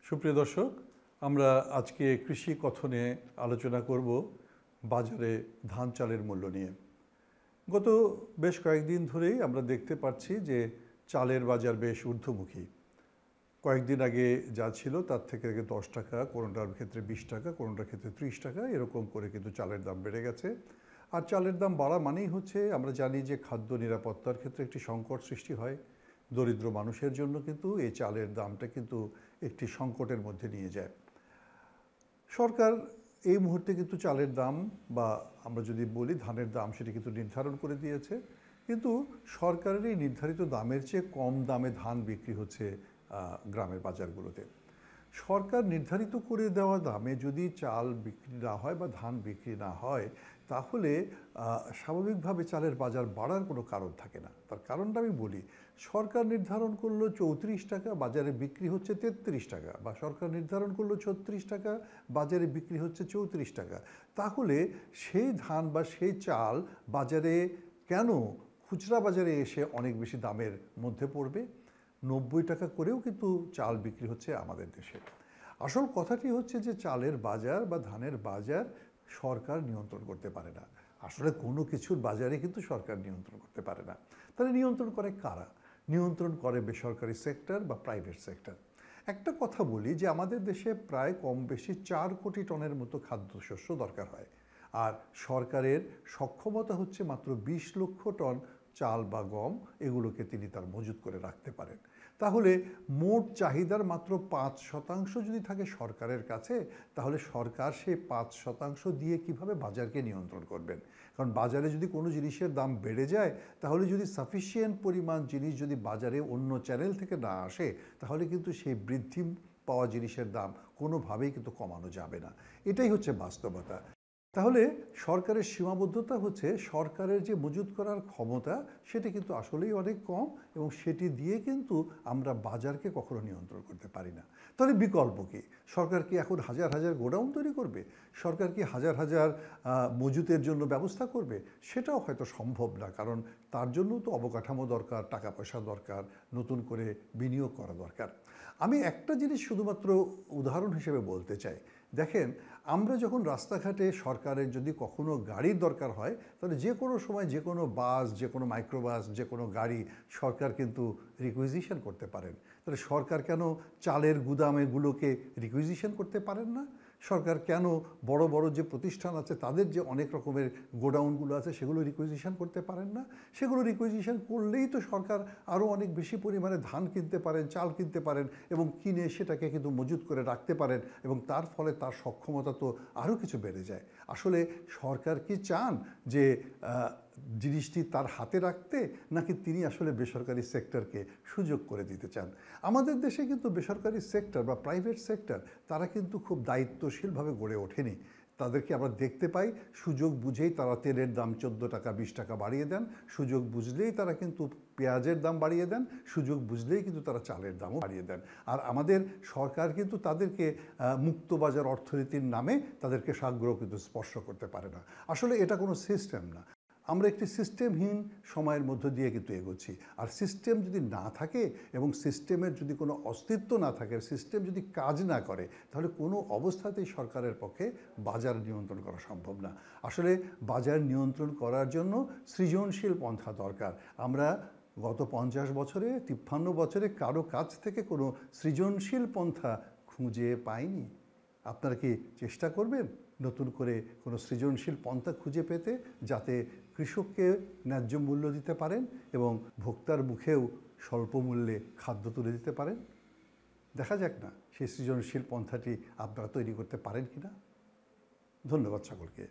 সুপ্রিয় দর্শক, আমরা আজকে কৃষি কথনে আলোচনা করব বাজারে ধান চালের মূল্য নিয়ে। গত বেশ কয়েকদিন ধরেই আমরা দেখতে পাচ্ছি যে চালের বাজার বেশ ঊর্ধ্বমুখী। কয়েকদিন আগে যা ছিল তার থেকে 10 টাকা, কোনোটার ক্ষেত্রে 20 টাকা, কোনোটার ক্ষেত্রে 30 টাকা, এরকম করে কিন্তু চালের দাম বেড়ে গেছে। আর চালের দাম বাড়া মানেই হচ্ছে, আমরা জানি যে খাদ্য নিরাপত্তার ক্ষেত্রে একটি সংকট সৃষ্টি হয়। দরিদ্র মানুষের জন্য কিন্তু এই চালের দামটা কিন্তু একটি সংকটের মধ্যে নিয়ে যায়। সরকার এই মুহূর্তে কিন্তু চালের দাম, বা আমরা যদি বলি ধানের দাম, সেটি কিন্তু নির্ধারণ করে দিয়েছে। কিন্তু সরকারের এই নির্ধারিত দামের চেয়ে কম দামে ধান বিক্রি হচ্ছে গ্রামের বাজারগুলোতে। সরকার নির্ধারিত করে দেওয়া দামে যদি চাল বিক্রি না হয় বা ধান বিক্রি না হয়, তাহলে স্বাভাবিকভাবে চালের বাজার বাড়ার কোনো কারণ থাকে না। তার কারণটা আমি বলি, সরকার নির্ধারণ করলো 34 টাকা, বাজারে বিক্রি হচ্ছে 33 টাকা, বা সরকার নির্ধারণ করলো 36 টাকা, বাজারে বিক্রি হচ্ছে 34 টাকা। তাহলে সেই ধান বা সেই চাল বাজারে কেন খুচরা বাজারে এসে অনেক বেশি দামের মধ্যে পড়বে? 90 টাকা করেও কিন্তু চাল বিক্রি হচ্ছে আমাদের দেশে। আসল কথাটি হচ্ছে যে চালের বাজার বা ধানের বাজার সরকার নিয়ন্ত্রণ করতে পারে না। আসলে কোনো কিছুর বাজারে কিন্তু সরকার নিয়ন্ত্রণ করতে পারে না। তাহলে নিয়ন্ত্রণ করে কারা? নিয়ন্ত্রণ করে বেসরকারি সেক্টর বা প্রাইভেট সেক্টর। একটা কথা বলি যে আমাদের দেশে প্রায় কম বেশি 4 কোটি টনের মতো খাদ্যশস্য দরকার হয়, আর সরকারের সক্ষমতা হচ্ছে মাত্র 20 লক্ষ টন চাল বা গম, এগুলোকে তিনি তার মজুত করে রাখতে পারেন। তাহলে মোট চাহিদার মাত্র 5% যদি থাকে সরকারের কাছে, তাহলে সরকার সেই 5% দিয়ে কিভাবে বাজারকে নিয়ন্ত্রণ করবেন? কারণ বাজারে যদি কোনো জিনিসের দাম বেড়ে যায়, তাহলে যদি সাফিসিয়েন্ট পরিমাণ জিনিস যদি বাজারে অন্য চ্যানেল থেকে না আসে, তাহলে কিন্তু সেই বৃদ্ধি পাওয়া জিনিসের দাম কোনোভাবেই কিন্তু কমানো যাবে না। এটাই হচ্ছে বাস্তবতা। তাহলে সরকারের সীমাবদ্ধতা হচ্ছে, সরকারের যে মজুত করার ক্ষমতা সেটি কিন্তু আসলেই অনেক কম, এবং সেটি দিয়ে কিন্তু আমরা বাজারকে কখনো নিয়ন্ত্রণ করতে পারি না। তাহলে বিকল্প কি? সরকার কি এখন হাজার হাজার গোডাউন তৈরি করবে? সরকার কি হাজার হাজার মজুতের জন্য ব্যবস্থা করবে? সেটাও হয়তো সম্ভব না, কারণ তার জন্য তো অবকাঠামো দরকার, টাকা পয়সা দরকার, নতুন করে বিনিয়োগ করা দরকার। আমি একটা জিনিস শুধুমাত্র উদাহরণ হিসেবে বলতে চাই। দেখেন, আমরা যখন রাস্তাঘাটে সরকারের যদি কখনো গাড়ির দরকার হয়, তাহলে যে কোনো সময় যে কোনো বাস, যে কোনো মাইক্রোবাস, যে কোনো গাড়ি সরকার কিন্তু রিকুইজিশন করতে পারেন। তাহলে সরকার কেন চালের গুদামেগুলোকে রিকুইজিশন করতে পারেন না? সরকার কেন বড় বড় যে প্রতিষ্ঠান আছে তাদের যে অনেক রকমের গোডাউনগুলো আছে সেগুলো রিকুইজিশন করতে পারেন না? সেগুলো রিকুইজিশন করলেই তো সরকার আরও অনেক বেশি পরিমাণে ধান কিনতে পারেন, চাল কিনতে পারেন, এবং কিনে সেটাকে কিন্তু মজুত করে রাখতে পারেন, এবং তার ফলে তার সক্ষমতা তো আরও কিছু বেড়ে যায়। আসলে সরকার কি চান যে জিনিসটি তার হাতে রাখতে, নাকি তিনি আসলে বেসরকারি সেক্টরকে সুযোগ করে দিতে চান? আমাদের দেশে কিন্তু বেসরকারি সেক্টর বা প্রাইভেট সেক্টর, তারা কিন্তু খুব দায়িত্বশীলভাবে গড়ে ওঠেনি। তাদেরকে আমরা দেখতে পাই সুযোগ বুঝেই তারা তেলের দাম 14 টাকা 20 টাকা বাড়িয়ে দেন, সুযোগ বুঝলেই তারা কিন্তু পেঁয়াজের দাম বাড়িয়ে দেন, সুযোগ বুঝলেই কিন্তু তারা চালের দামও বাড়িয়ে দেন। আর আমাদের সরকার কিন্তু তাদেরকে মুক্তবাজার অর্থনীতির নামে তাদেরকে সাগ্রহ কিন্তু স্পর্শ করতে পারে না। আসলে এটা কোনো সিস্টেম না। আমরা একটি সিস্টেমহীন সময়ের মধ্য দিয়ে কিন্তু এগোচ্ছি। আর সিস্টেম যদি না থাকে, এবং সিস্টেমের যদি কোনো অস্তিত্ব না থাকে, সিস্টেম যদি কাজ না করে, তাহলে কোনো অবস্থাতেই সরকারের পক্ষে বাজার নিয়ন্ত্রণ করা সম্ভব না। আসলে বাজার নিয়ন্ত্রণ করার জন্য সৃজনশীল পন্থা দরকার। আমরা গত 50 বছরে, 53 বছরে কারো কাছ থেকে কোনো সৃজনশীল পন্থা খুঁজে পাইনি। আপনারা কি চেষ্টা করবেন নতুন করে কোনো সৃজনশীল পন্থা খুঁজে পেতে, যাতে কৃষককে ন্যায্য মূল্য দিতে পারেন এবং ভোক্তার মুখেও স্বল্প মূল্যে খাদ্য তুলে দিতে পারেন? দেখা যাক না সেই সৃজনশীল পন্থাটি আপনারা তৈরি করতে পারেন কিনা। ধন্যবাদ সকলকে।